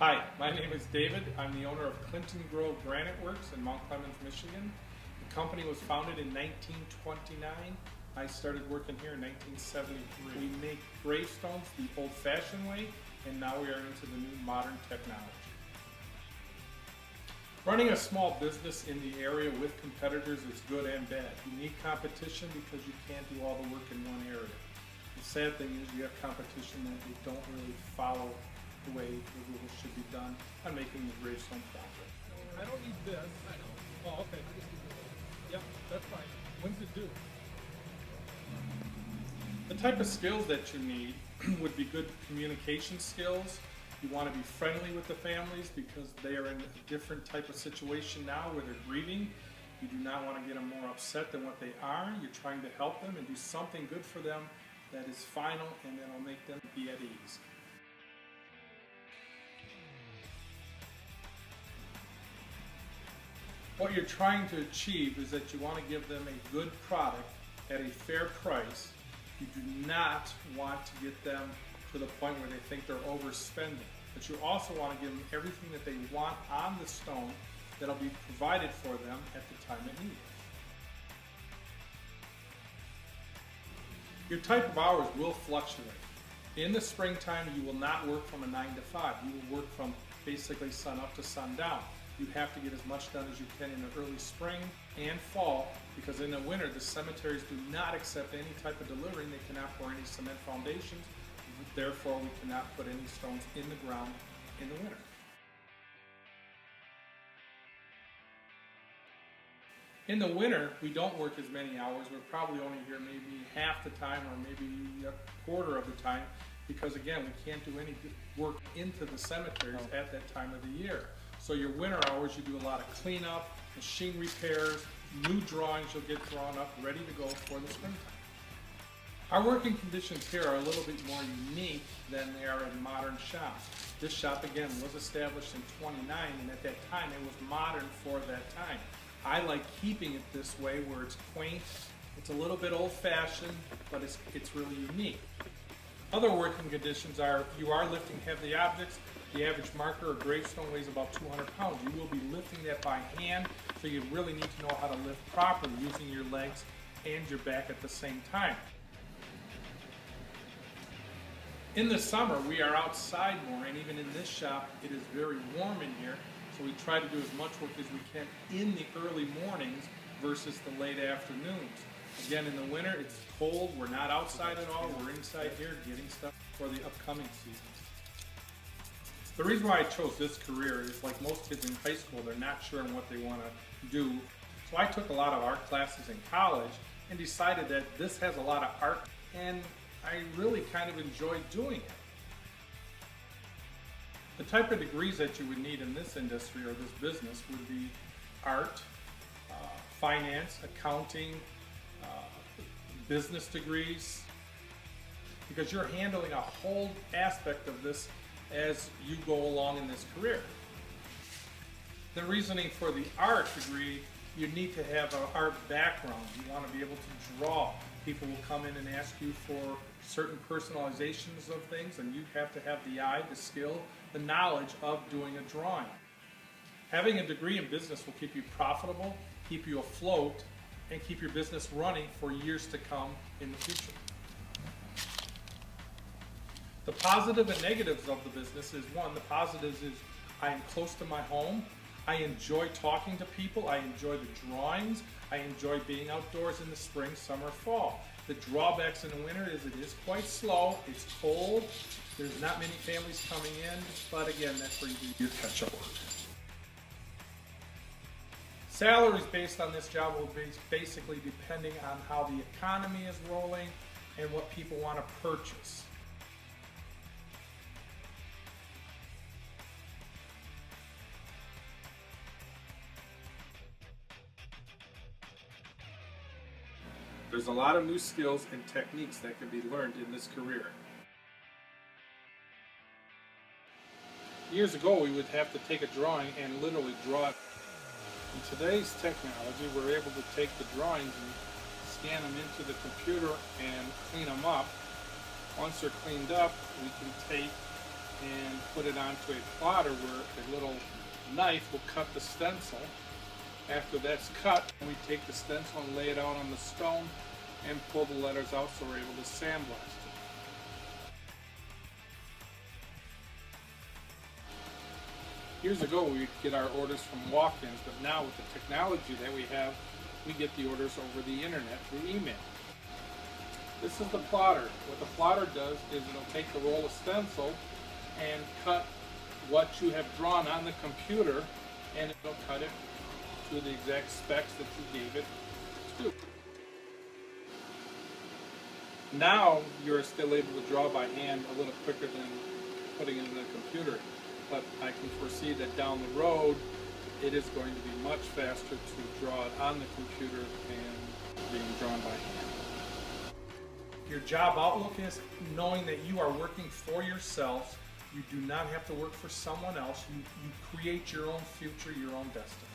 Hi, my name is David. I'm the owner of Clinton Grove Granite Works in Mount Clemens, Michigan. The company was founded in 1929. I started working here in 1973. We make gravestones the old-fashioned way, and now we are into the new modern technology. Running a small business in the area with competitors is good and bad. You need competition because you can't do all the work in one area. The sad thing is you have competition that they don't really follow the way the rules should be done on making the gravestone project. I don't need this. I know. Oh, okay. Yep, that's fine. When's it due? The type of skills that you need would be good communication skills. You want to be friendly with the families because they are in a different type of situation now where they're grieving. You do not want to get them more upset than what they are. You're trying to help them and do something good for them that is final and that will make them be at ease. What you're trying to achieve is that you want to give them a good product at a fair price. You do not want to get them to the point where they think they're overspending. But you also want to give them everything that they want on the stone that'll be provided for them at the time it needs. Your type of hours will fluctuate. In the springtime, you will not work from a 9 to 5. You will work from basically sun up to sundown. You have to get as much done as you can in the early spring and fall, because in the winter the cemeteries do not accept any type of delivery. They cannot pour any cement foundations. Therefore, we cannot put any stones in the ground in the winter. In the winter, we don't work as many hours. We're probably only here maybe half the time or maybe a quarter of the time, because again, we can't do any work into the cemeteries at that time of the year. So your winter hours, you do a lot of cleanup, machine repairs, new drawings you'll get drawn up, ready to go for the springtime. Our working conditions here are a little bit more unique than they are in modern shops. This shop, again, was established in '29, and at that time it was modern for that time. I like keeping it this way, where it's quaint, it's a little bit old-fashioned, but it's really unique. Other working conditions are you are lifting heavy objects. The average marker or gravestone weighs about 200 pounds. You will be lifting that by hand, so you really need to know how to lift properly using your legs and your back at the same time. In the summer, we are outside more, and even in this shop, it is very warm in here, so we try to do as much work as we can in the early mornings versus the late afternoons. Again, in the winter, it's cold. We're not outside at all. We're inside here getting stuff for the upcoming seasons. The reason why I chose this career is, like most kids in high school, they're not sure on what they want to do. So I took a lot of art classes in college and decided that this has a lot of art, and I really kind of enjoy doing it. The type of degrees that you would need in this industry or this business would be art, finance, accounting, business degrees, because you're handling a whole aspect of this as you go along in this career. The reasoning for the art degree, you need to have an art background. You want to be able to draw. People will come in and ask you for certain personalizations of things, and you have to have the eye, the skill, the knowledge of doing a drawing. Having a degree in business will keep you profitable, keep you afloat, and keep your business running for years to come in the future. The positive and negatives of the business is, one, the positives is I am close to my home. I enjoy talking to people. I enjoy the drawings. I enjoy being outdoors in the spring, summer, fall. The drawbacks in the winter is it is quite slow. It's cold. There's not many families coming in, but again, that's where you do your catch-up work. Salaries based on this job will be basically depending on how the economy is rolling and what people want to purchase. There's a lot of new skills and techniques that can be learned in this career. Years ago, we would have to take a drawing and literally draw it. In today's technology, we're able to take the drawings and scan them into the computer and clean them up. Once they're cleaned up, we can take and put it onto a plotter where a little knife will cut the stencil. After that's cut, we take the stencil and lay it out on the stone and pull the letters out so we're able to sandblast it. Years ago, we'd get our orders from walk-ins, but now with the technology that we have, we get the orders over the internet through email. This is the plotter. What the plotter does is it'll take the roll of stencil and cut what you have drawn on the computer, and it'll cut it to the exact specs that you gave it to. Now you're still able to draw by hand a little quicker than putting it in the computer, but I can foresee that down the road it is going to be much faster to draw it on the computer than being drawn by hand. Your job outlook is knowing that you are working for yourself. You do not have to work for someone else. You create your own future, your own destiny.